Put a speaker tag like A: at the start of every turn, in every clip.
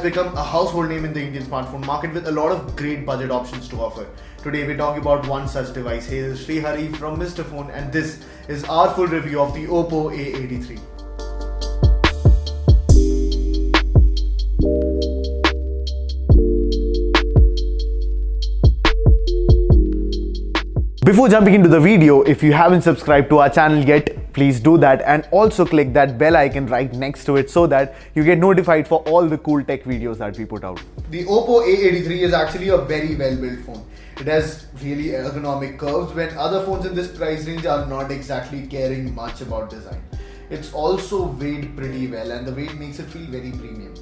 A: become a household name in the Indian smartphone market with a lot of great budget options to offer. Today we're talking about one such device. Hey, this is Srihari from Mr. Phone and this is our full review of the Oppo A83. Before jumping into the video, if you haven't subscribed to our channel yet, please do that and also click that bell icon right next to it so that you get notified for all the cool tech videos that we put out. The Oppo A83 is actually a very well-built phone. It has really ergonomic curves when other phones in this price range are not exactly caring much about design. It's also weighed pretty well and the weight makes it feel very premium.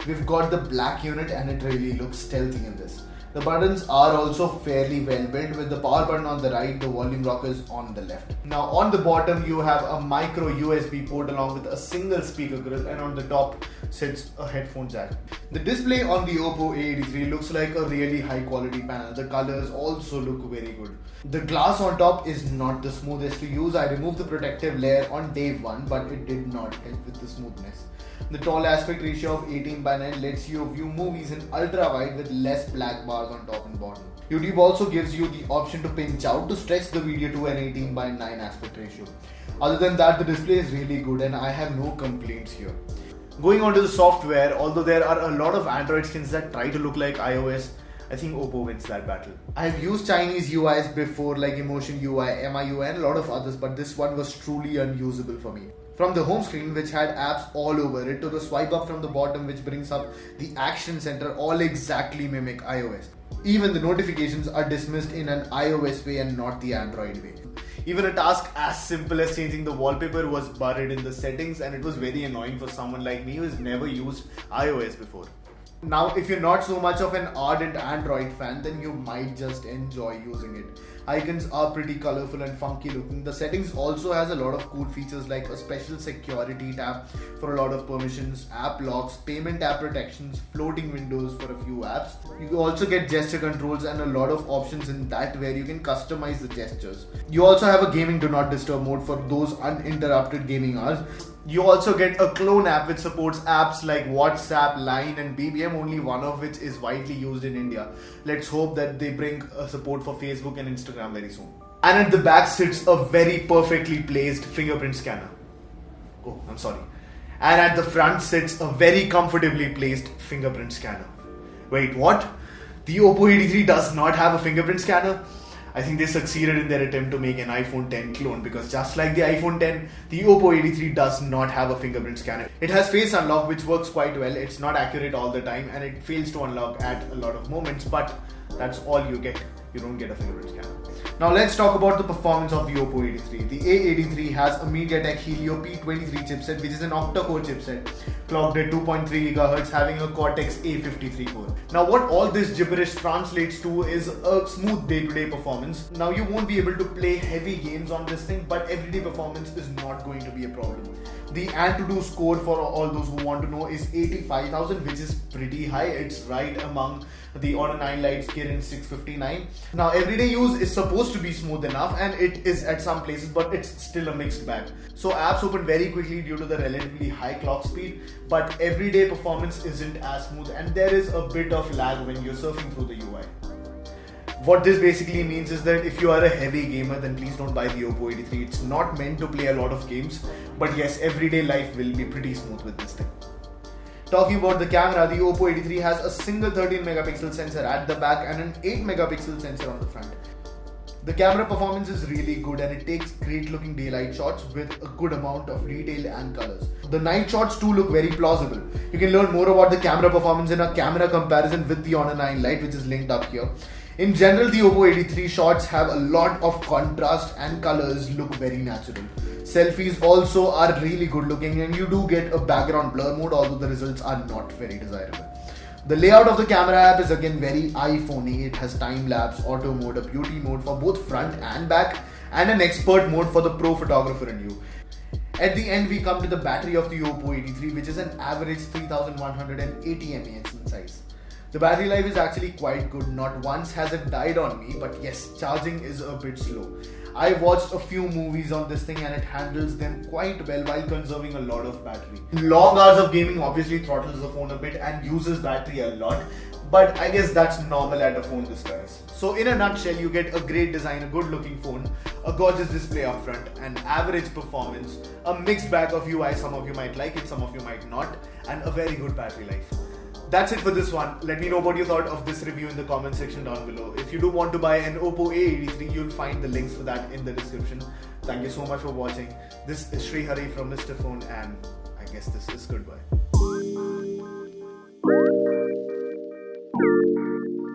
A: We've got the black unit and it really looks stealthy in this. The buttons are also fairly well built with the power button on the right, the volume rockers on the left. Now on the bottom you have a micro USB port along with a single speaker grill, and on the top sits a headphone jack. The display on the Oppo A83 looks like a really high quality panel. The colors also look very good. The glass on top is not the smoothest to use. I removed the protective layer on day one, but it did not help with the smoothness. The tall aspect ratio of 18:9 lets you view movies in ultra wide with less black bars on top and bottom. YouTube also gives you the option to pinch out to stretch the video to an 18:9 aspect ratio. Other than that, the display is really good and I have no complaints here. Going on to the software, although there are a lot of Android skins that try to look like iOS, I think Oppo wins that battle. I've used Chinese UIs before like Emotion UI, MIUI and a lot of others, but this one was truly unusable for me. From the home screen, which had apps all over it, to the swipe up from the bottom which brings up the action center, all exactly mimic iOS. Even the notifications are dismissed in an iOS way and not the Android way. Even a task as simple as changing the wallpaper was buried in the settings, and it was very annoying for someone like me who has never used iOS before. Now, if you're not so much of an ardent Android fan, then you might just enjoy using it. Icons are pretty colorful and funky looking. The settings also has a lot of cool features like a special security tab for a lot of permissions, app locks, payment app protections, floating windows for a few apps. You also get gesture controls and a lot of options in that where you can customize the gestures. You also have a gaming do not disturb mode for those uninterrupted gaming hours. You also get a clone app which supports apps like WhatsApp, Line and BBM, only one of which is widely used in India. Let's hope that they bring support for Facebook and Instagram very soon. And at the back sits a very perfectly placed fingerprint scanner. Oh, I'm sorry. And at the front sits a very comfortably placed fingerprint scanner. Wait, what? The Oppo A83 does not have a fingerprint scanner? I think they succeeded in their attempt to make an iPhone X clone, because just like the iPhone X, the Oppo A83 does not have a fingerprint scanner. It has face unlock which works quite well. It's not accurate all the time and it fails to unlock at a lot of moments, but that's all you get. You don't get a fingerprint scanner. Now let's talk about the performance of the Oppo A83. The A83 has a MediaTek Helio P23 chipset, which is an octa-core chipset, clocked at 2.3 GHz, having a Cortex A53 core. Now what all this gibberish translates to is a smooth day-to-day performance. Now you won't be able to play heavy games on this thing, but everyday performance is not going to be a problem. The Antutu score for all those who want to know is 85,000, which is pretty high. It's right among the Honor 9 Lite's Kirin 659. Now everyday use is supposed to be smooth enough and it is at some places, but it's still a mixed bag. So apps open very quickly due to the relatively high clock speed, but everyday performance isn't as smooth and there is a bit of lag when you're surfing through the UI. What this basically means is that if you are a heavy gamer, then please don't buy the Oppo A83. It's not meant to play a lot of games, but yes, everyday life will be pretty smooth with this thing. Talking about the camera, the Oppo A83 has a single 13 megapixel sensor at the back and an 8 megapixel sensor on the front. The camera performance is really good and it takes great looking daylight shots with a good amount of detail and colors. The night shots too look very plausible. You can learn more about the camera performance in a camera comparison with the Honor 9 Lite, which is linked up here. In general, the Oppo A83 shots have a lot of contrast and colors look very natural. Selfies also are really good looking and you do get a background blur mode, although the results are not very desirable. The layout of the camera app is again very iPhone-y. It has time-lapse, auto mode, a beauty mode for both front and back, and an expert mode for the pro photographer in you. At the end, we come to the battery of the Oppo A83, which is an average 3180 mAh in size. The battery life is actually quite good. Not once has it died on me, but yes, charging is a bit slow. I watched a few movies on this thing and it handles them quite well while conserving a lot of battery. Long hours of gaming obviously throttles the phone a bit and uses battery a lot, but I guess that's normal at a phone this size. So in a nutshell, you get a great design, a good looking phone, a gorgeous display up front, and average performance, a mixed bag of UI, some of you might like it, some of you might not, and a very good battery life. That's it for this one. Let me know what you thought of this review in the comment section down below. If you do want to buy an Oppo A83, you'll find the links for that in the description. Thank you so much for watching. This is Sri Hari from Mr. Phone, and I guess this is goodbye.